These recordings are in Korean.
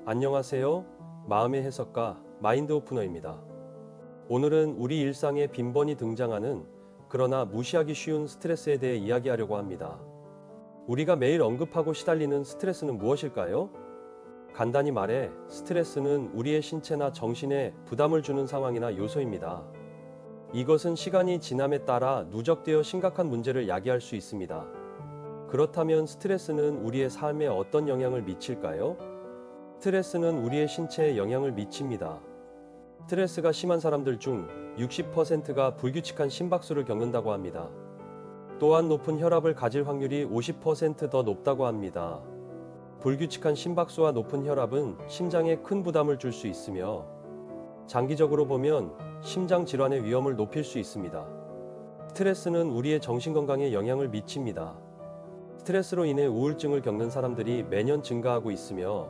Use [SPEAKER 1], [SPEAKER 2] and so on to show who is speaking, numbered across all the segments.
[SPEAKER 1] 안녕하세요. 마음의 해석가 마인드 오프너입니다. 오늘은 우리 일상에 빈번히 등장하는 그러나 무시하기 쉬운 스트레스에 대해 이야기하려고 합니다. 우리가 매일 언급하고 시달리는 스트레스는 무엇일까요? 간단히 말해 스트레스는 우리의 신체나 정신에 부담을 주는 상황이나 요소입니다. 이것은 시간이 지남에 따라 누적되어 심각한 문제를 야기할 수 있습니다. 그렇다면 스트레스는 우리의 삶에 어떤 영향을 미칠까요? 스트레스는 우리의 신체에 영향을 미칩니다. 스트레스가 심한 사람들 중 60%가 불규칙한 심박수를 겪는다고 합니다. 또한 높은 혈압을 가질 확률이 50% 더 높다고 합니다. 불규칙한 심박수와 높은 혈압은 심장에 큰 부담을 줄 수 있으며 장기적으로 보면 심장 질환의 위험을 높일 수 있습니다. 스트레스는 우리의 정신 건강에 영향을 미칩니다. 스트레스로 인해 우울증을 겪는 사람들이 매년 증가하고 있으며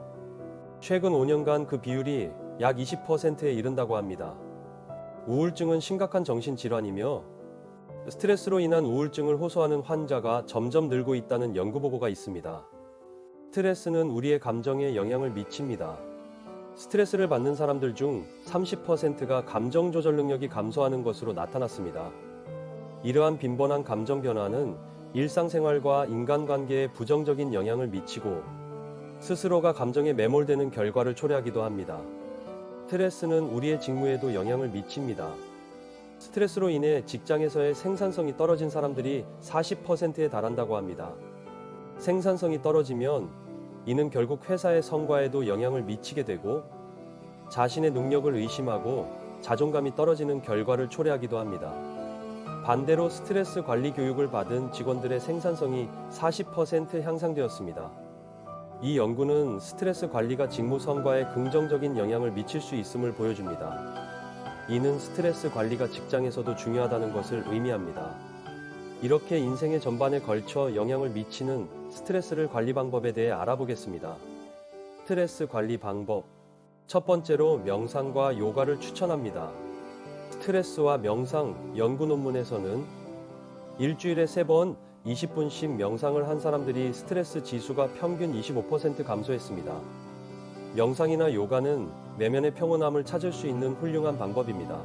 [SPEAKER 1] 최근 5년간 그 비율이 약 20%에 이른다고 합니다. 우울증은 심각한 정신질환이며 스트레스로 인한 우울증을 호소하는 환자가 점점 늘고 있다는 연구 보고가 있습니다. 스트레스는 우리의 감정에 영향을 미칩니다. 스트레스를 받는 사람들 중 30%가 감정 조절 능력이 감소하는 것으로 나타났습니다. 이러한 빈번한 감정 변화는 일상생활과 인간관계에 부정적인 영향을 미치고 스스로가 감정에 매몰되는 결과를 초래하기도 합니다. 스트레스는 우리의 직무에도 영향을 미칩니다. 스트레스로 인해 직장에서의 생산성이 떨어진 사람들이 40%에 달한다고 합니다. 생산성이 떨어지면 이는 결국 회사의 성과에도 영향을 미치게 되고 자신의 능력을 의심하고 자존감이 떨어지는 결과를 초래하기도 합니다. 반대로 스트레스 관리 교육을 받은 직원들의 생산성이 40% 향상되었습니다. 이 연구는 스트레스 관리가 직무 성과에 긍정적인 영향을 미칠 수 있음을 보여줍니다. 이는 스트레스 관리가 직장에서도 중요하다는 것을 의미합니다. 이렇게 인생의 전반에 걸쳐 영향을 미치는 스트레스를 관리 방법에 대해 알아보겠습니다. 스트레스 관리 방법. 첫 번째로 명상과 요가를 추천합니다. 스트레스와 명상 연구 논문에서는 일주일에 3번 20분씩 명상을 한 사람들이 스트레스 지수가 평균 25% 감소했습니다. 명상이나 요가는 내면의 평온함을 찾을 수 있는 훌륭한 방법입니다.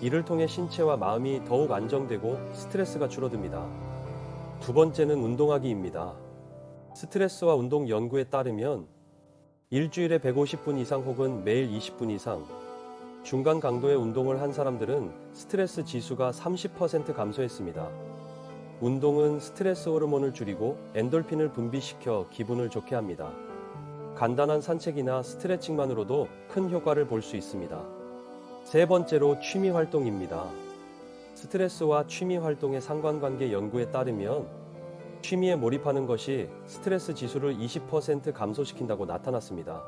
[SPEAKER 1] 이를 통해 신체와 마음이 더욱 안정되고 스트레스가 줄어듭니다. 두 번째는 운동하기입니다. 스트레스와 운동 연구에 따르면 일주일에 150분 이상 혹은 매일 20분 이상 중간 강도의 운동을 한 사람들은 스트레스 지수가 30% 감소했습니다. 운동은 스트레스 호르몬을 줄이고 엔돌핀을 분비시켜 기분을 좋게 합니다. 간단한 산책이나 스트레칭만으로도 큰 효과를 볼 수 있습니다. 세 번째로 취미 활동입니다. 스트레스와 취미 활동의 상관관계 연구에 따르면 취미에 몰입하는 것이 스트레스 지수를 20% 감소시킨다고 나타났습니다.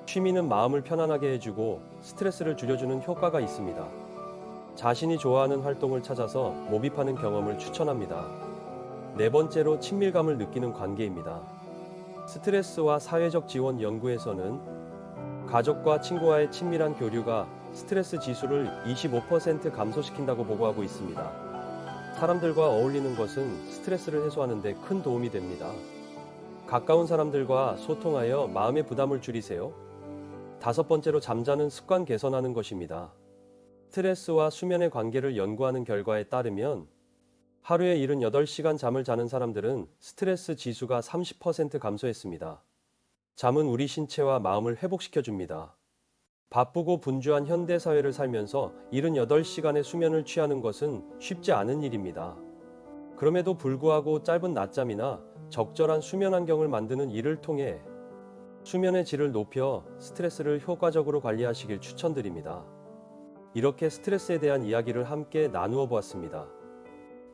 [SPEAKER 1] 취미는 마음을 편안하게 해주고 스트레스를 줄여주는 효과가 있습니다. 자신이 좋아하는 활동을 찾아서 몰입하는 경험을 추천합니다. 네 번째로 친밀감을 느끼는 관계입니다. 스트레스와 사회적 지원 연구에서는 가족과 친구와의 친밀한 교류가 스트레스 지수를 25% 감소시킨다고 보고하고 있습니다. 사람들과 어울리는 것은 스트레스를 해소하는 데 큰 도움이 됩니다. 가까운 사람들과 소통하여 마음의 부담을 줄이세요. 다섯 번째로 잠자는 습관 개선하는 것입니다. 스트레스와 수면의 관계를 연구하는 결과에 따르면 하루에 78시간 잠을 자는 사람들은 스트레스 지수가 30% 감소했습니다. 잠은 우리 신체와 마음을 회복시켜줍니다. 바쁘고 분주한 현대사회를 살면서 78시간의 수면을 취하는 것은 쉽지 않은 일입니다. 그럼에도 불구하고 짧은 낮잠이나 적절한 수면 환경을 만드는 일을 통해 수면의 질을 높여 스트레스를 효과적으로 관리하시길 추천드립니다. 이렇게 스트레스에 대한 이야기를 함께 나누어 보았습니다.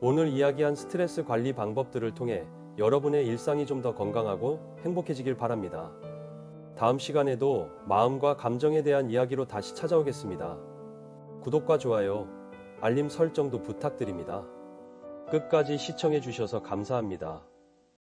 [SPEAKER 1] 오늘 이야기한 스트레스 관리 방법들을 통해 여러분의 일상이 좀 더 건강하고 행복해지길 바랍니다. 다음 시간에도 마음과 감정에 대한 이야기로 다시 찾아오겠습니다. 구독과 좋아요, 알림 설정도 부탁드립니다. 끝까지 시청해 주셔서 감사합니다.